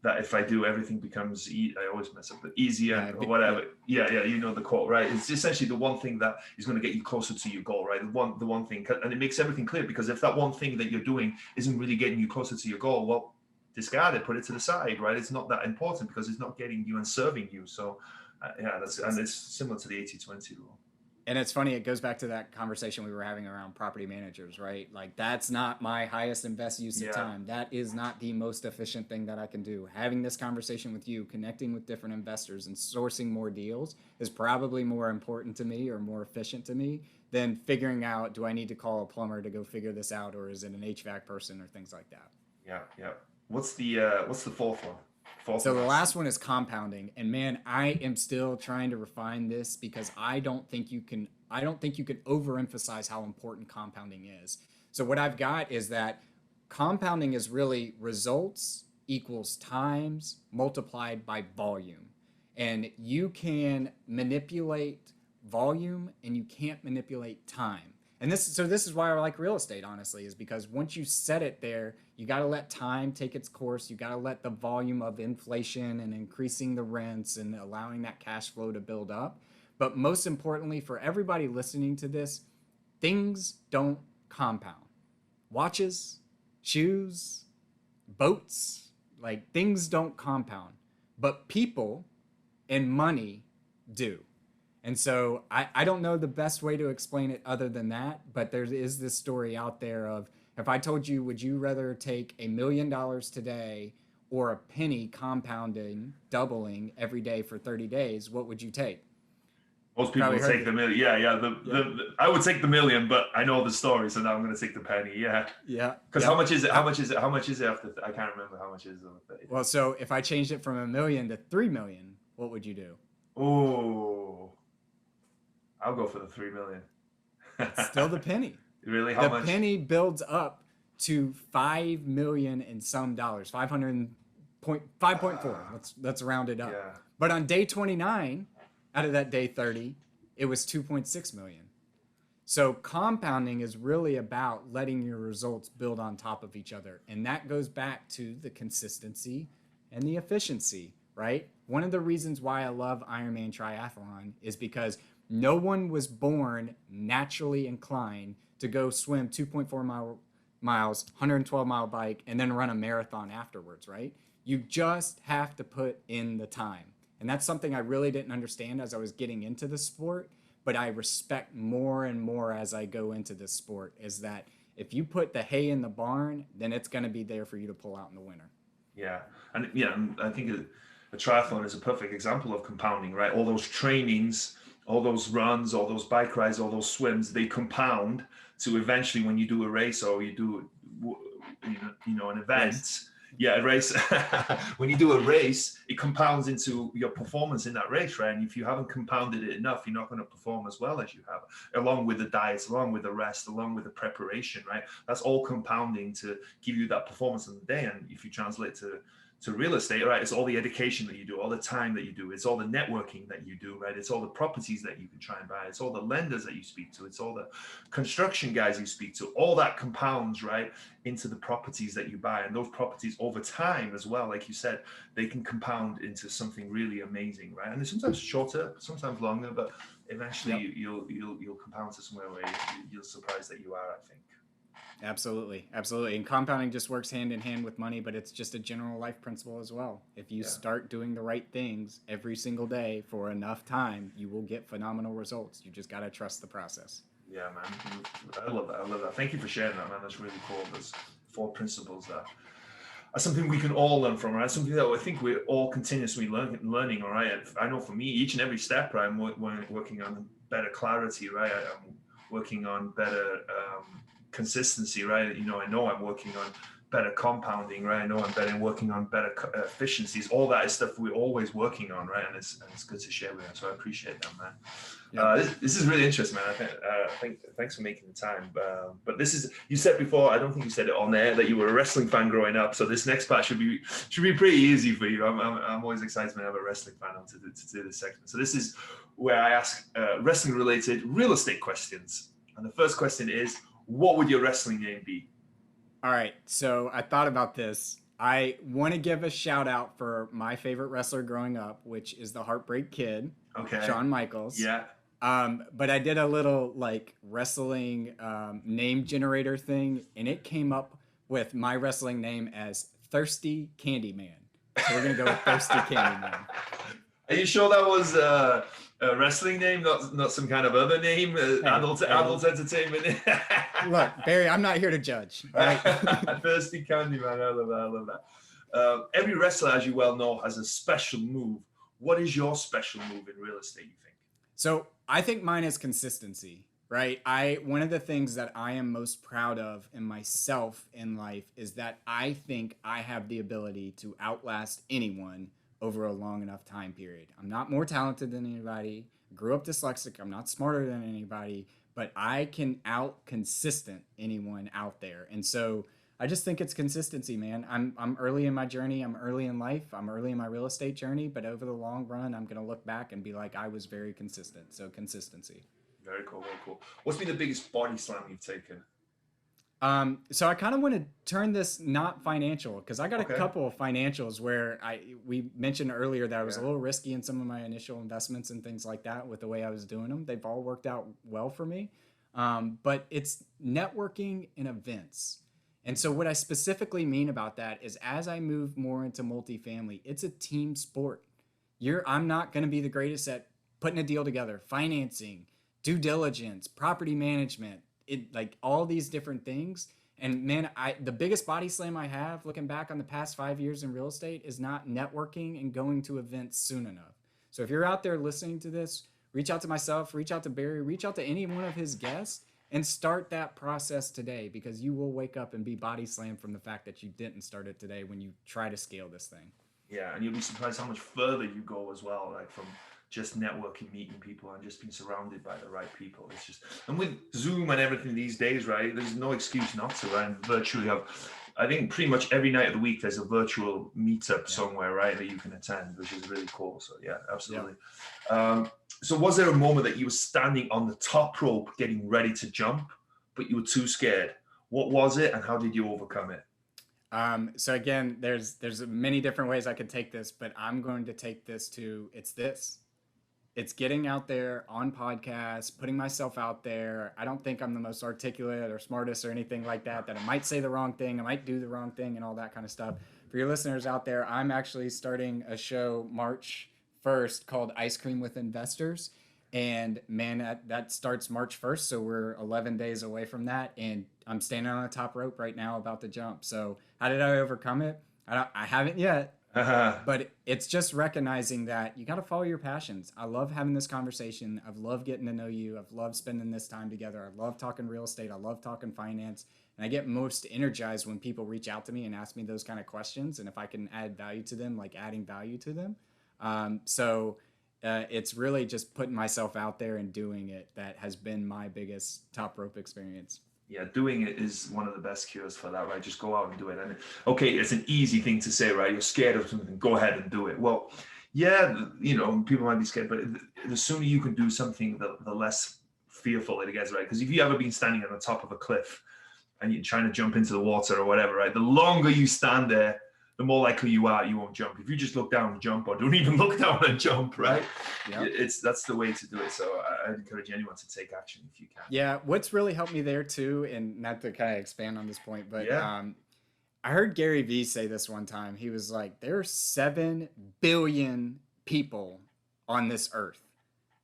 that if I do, everything becomes, I always mess up, but easier or whatever. Yeah, you know the quote, right? It's essentially the one thing that is going to get you closer to your goal, right? The one thing, and it makes everything clear, because if that one thing that you're doing isn't really getting you closer to your goal, well, discard it, put it to the side, right? It's not that important because it's not getting you and serving you. So and it's similar to the 80-20 rule. And it's funny, it goes back to that conversation we were having around property managers, right? Like, that's not my highest and best use of time. That is not the most efficient thing that I can do. Having this conversation with you, connecting with different investors and sourcing more deals is probably more important to me or more efficient to me than figuring out, do I need to call a plumber to go figure this out, or is it an HVAC person or things like that? Yeah. What's the fourth one? So the last one is compounding, and man, I am still trying to refine this because I don't think you can overemphasize how important compounding is. So what I've got is that compounding is really results equals times multiplied by volume. And you can manipulate volume and you can't manipulate time. And this is why I like real estate, honestly, is because once you set it there, you got to let time take its course. You got to let the volume of inflation and increasing the rents and allowing that cash flow to build up. But most importantly, for everybody listening to this, things don't compound. Watches, shoes, boats, like, things don't compound. But people and money do. And so I don't know the best way to explain it other than that, but there is this story out there of, if I told you, would you rather take $1 million today or a penny compounding, doubling every day for 30 days, what would you take? Most people would take the million. Yeah. I would take the million, but I know the story, so now I'm going to take the penny. Yeah. Because how much is it? How much is it after? I can't remember how much it is. Well, so if I changed it from $1 million to $3 million, what would you do? Oh, I'll go for the 3 million. Still the penny. Really? How much? The penny builds up to $5 million and some dollars. 5.4. Let's round it up. Yeah. But on day 29, out of that day 30, it was 2.6 million. So compounding is really about letting your results build on top of each other. And that goes back to the consistency and the efficiency, right? One of the reasons why I love Ironman Triathlon is because no one was born naturally inclined to go swim 2.4 miles, 112-mile bike, and then run a marathon afterwards, right? You just have to put in the time. And that's something I really didn't understand as I was getting into the sport, but I respect more and more as I go into this sport, is that if you put the hay in the barn, then it's going to be there for you to pull out in the winter. Yeah. And I think a triathlon is a perfect example of compounding, right? All those trainings, all those runs, all those bike rides, all those swims, they compound to eventually, when you do a race or you do, an event, Yeah, a race. When you do a race, it compounds into your performance in that race, right? And if you haven't compounded it enough, you're not going to perform as well as you have, along with the diets, along with the rest, along with the preparation, right? That's all compounding to give you that performance on the day. And if you translate to real estate, right, it's all the education that you do, all the time that you do, it's all the networking that you do, right? It's all the properties that you can try and buy, it's all the lenders that you speak to, it's all the construction guys you speak to, all that compounds, right, into the properties that you buy. And those properties over time as well, like you said, they can compound into something really amazing, right? And it's sometimes shorter, sometimes longer, but eventually you'll compound to somewhere where you're surprised that you are, I think. Absolutely. And compounding just works hand in hand with money, but it's just a general life principle as well. If you start doing the right things every single day for enough time, you will get phenomenal results. You just got to trust the process. Yeah, man. I love that. Thank you for sharing that, man. That's really cool. There's 4 principles that are something we can all learn from, right? Something that I think we're all continuously learning, all right? I know for me, each and every step, right, I'm working on better clarity, right? I'm working on better consistency, right? I know I'm working on better compounding, right? I know I'm working on better efficiencies. All that is stuff we're always working on, right? And it's good to share with them. So I appreciate that, man. This is really interesting, man. I think thanks for making the time. But this is, you said before, I don't think you said it on air, that you were a wrestling fan growing up. So this next part should be pretty easy for you. I'm always excited to have a wrestling fan on to do this segment. So this is where I ask wrestling related real estate questions. And the first question is, what would your wrestling name be? All right. So I thought about this. I want to give a shout out for my favorite wrestler growing up, which is the Heartbreak Kid, Shawn Michaels. Yeah. But I did a little like wrestling name generator thing, and it came up with my wrestling name as Thirsty Candyman. So we're going to go with Thirsty Candyman. Are you sure that was a wrestling name, not some kind of other name? Adult entertainment. Look, Barry, I'm not here to judge. Right? Thirsty Candyman, I love that. Every wrestler, as you well know, has a special move. What is your special move in real estate, you think? So I think mine is consistency, right? One of the things that I am most proud of in myself in life is that I think I have the ability to outlast anyone over a long enough time period. I'm not more talented than anybody. Grew up dyslexic. I'm not smarter than anybody, but I can out-consistent anyone out there. And so I just think it's consistency, man. I'm early in my journey. I'm early in life. I'm early in my real estate journey. But over the long run, I'm going to look back and be like, I was very consistent. So consistency. Very cool. What's been the biggest body slam you've taken? So I kind of want to turn this not financial, because I got a couple of financials where we mentioned earlier that I was a little risky in some of my initial investments and things like that with the way I was doing them. They've all worked out well for me. But it's networking and events. And so what I specifically mean about that is as I move more into multifamily, it's a team sport. I'm not going to be the greatest at putting a deal together, financing, due diligence, property management, like all these different things. And man, the biggest body slam I have looking back on the past 5 years in real estate is not networking and going to events soon enough. So if you're out there listening to this, reach out to myself, reach out to Barry, reach out to any one of his guests and start that process today, because you will wake up and be body slammed from the fact that you didn't start it today when you try to scale this thing. Yeah, and you'll be surprised how much further you go as well, like from just networking, meeting people, and just being surrounded by the right people. It's just, and with Zoom and everything these days, right, there's no excuse not to, right? And virtually I think pretty much every night of the week, there's a virtual meetup somewhere, right, that you can attend, which is really cool. So yeah, absolutely. Yeah. So was there a moment that you were standing on the top rope getting ready to jump, but you were too scared? What was it, and how did you overcome it? So again, there's many different ways I could take this, but I'm going to take this to it's getting out there on podcasts, putting myself out there. I don't think I'm the most articulate or smartest or anything like that I might say the wrong thing, I might do the wrong thing and all that kind of stuff. For your listeners out there, I'm actually starting a show March 1st called Ice Cream with Investors. And man, that starts March 1st. So we're 11 days away from that. And I'm standing on the top rope right now about to jump. So how did I overcome it? I haven't yet. But it's just recognizing that you got to follow your passions. I love having this conversation. I've loved getting to know you. I've loved spending this time together. I love talking real estate. I love talking finance. And I get most energized when people reach out to me and ask me those kind of questions. And if I can add value to them, like adding value to them. It's really just putting myself out there and doing it that has been my biggest top rope experience. Yeah, doing it is one of the best cures for that, right? Just go out and do it. And okay, it's an easy thing to say, right? You're scared of something, go ahead and do it. Well, yeah, you know, people might be scared, but the sooner you can do something, the less fearful it gets, right? Because if you ever been standing on the top of a cliff and you're trying to jump into the water or whatever, right? The longer you stand there, the more likely you are you won't jump. If you just look down and jump, or don't even look down and jump, right? Yep. That's the way to do it. So I encourage anyone to take action if you can. Yeah, what's really helped me there too, and not to kind of expand on this point, but I heard Gary Vee say this one time. He was like, there are 7 billion people on this earth,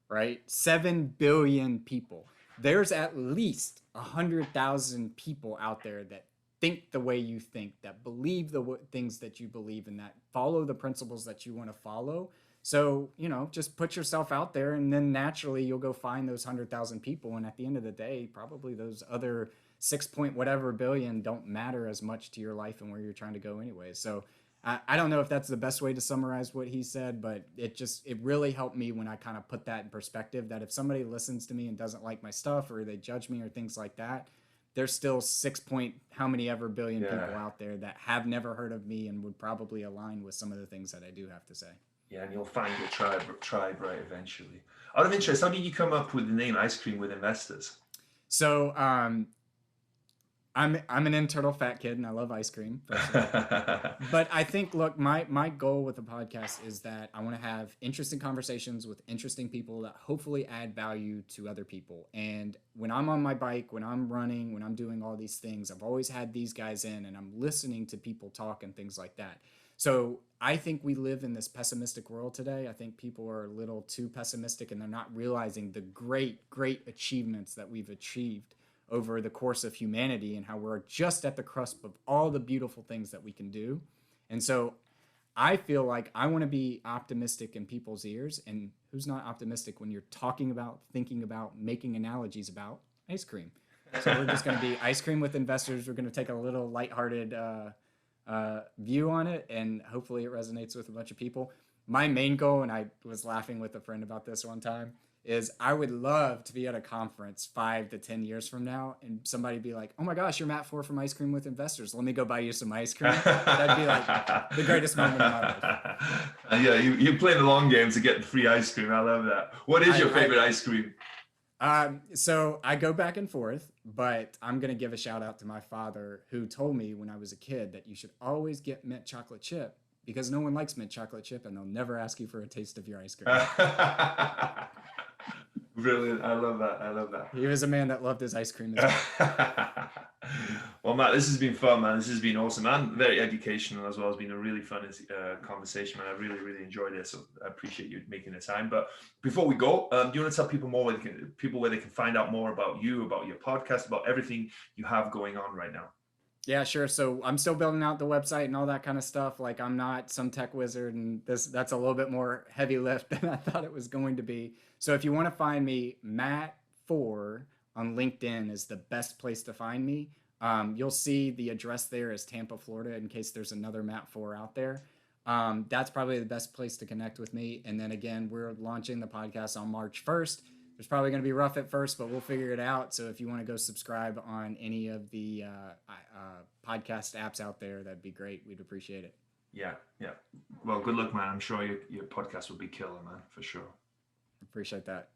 right? 7 billion people. There's at least 100,000 people out there that think the way you think, that believe the things that you believe, and that follow the principles that you want to follow. So, you know, just put yourself out there, and then naturally you'll go find those 100,000 people. And at the end of the day, probably those other 6 point whatever billion don't matter as much to your life and where you're trying to go anyway. So I don't know if that's the best way to summarize what he said, but it really helped me when I kind of put that in perspective, that if somebody listens to me and doesn't like my stuff, or they judge me or things like that, there's still 6 point how many ever billion people out there that have never heard of me and would probably align with some of the things that I do have to say. Yeah, and you'll find your tribe right eventually. Out of interest, how did you come up with the name Ice Cream with Investors? So I'm an internal fat kid and I love ice cream. But I think, look, my goal with the podcast is that I want to have interesting conversations with interesting people that hopefully add value to other people. And when I'm on my bike, when I'm running, when I'm doing all these things, I've always had these guys in and I'm listening to people talk and things like that. So I think we live in this pessimistic world today. I think people are a little too pessimistic and they're not realizing the great, great achievements that we've achieved over the course of humanity and how we're just at the cusp of all the beautiful things that we can do. And so I feel like I want to be optimistic in people's ears. And who's not optimistic when you're talking about, thinking about, making analogies about ice cream? So we're just going to be Ice Cream with Investors. We're going to take a little lighthearted view on it, and hopefully it resonates with a bunch of people. My main goal, and I was laughing with a friend about this one time, is I would love to be at a conference 5 to 10 years from now and somebody be like, oh my gosh, you're Matt Fore from Ice Cream with Investors. Let me go buy you some ice cream. That'd be like the greatest moment of my life. Yeah, you play the long game to get the free ice cream. I love that. What is your favorite ice cream? So I go back and forth, but I'm going to give a shout out to my father, who told me when I was a kid that you should always get mint chocolate chip because no one likes mint chocolate chip and they'll never ask you for a taste of your ice cream. Brilliant. I love that. He was a man that loved his ice cream as well. Well, Matt, this has been fun, man. This has been awesome and very educational as well. It's been a really fun conversation, man. I really, really enjoyed it. So I appreciate you making the time. But before we go, do you want to tell people more where they can find out more about you, about your podcast, about everything you have going on right now? Yeah, sure. So I'm still building out the website and all that kind of stuff. Like, I'm not some tech wizard, and that's a little bit more heavy lift than I thought it was going to be. So if you want to find me, Matt Fore on LinkedIn is the best place to find me. You'll see the address there is Tampa, Florida, in case there's another Matt Fore out there. That's probably the best place to connect with me. And then again, we're launching the podcast on March 1st. It's probably going to be rough at first, but we'll figure it out. So if you want to go subscribe on any of the podcast apps out there, that'd be great. We'd appreciate it. Yeah. Well, good luck, man. I'm sure your podcast will be killer, man, for sure. Appreciate that.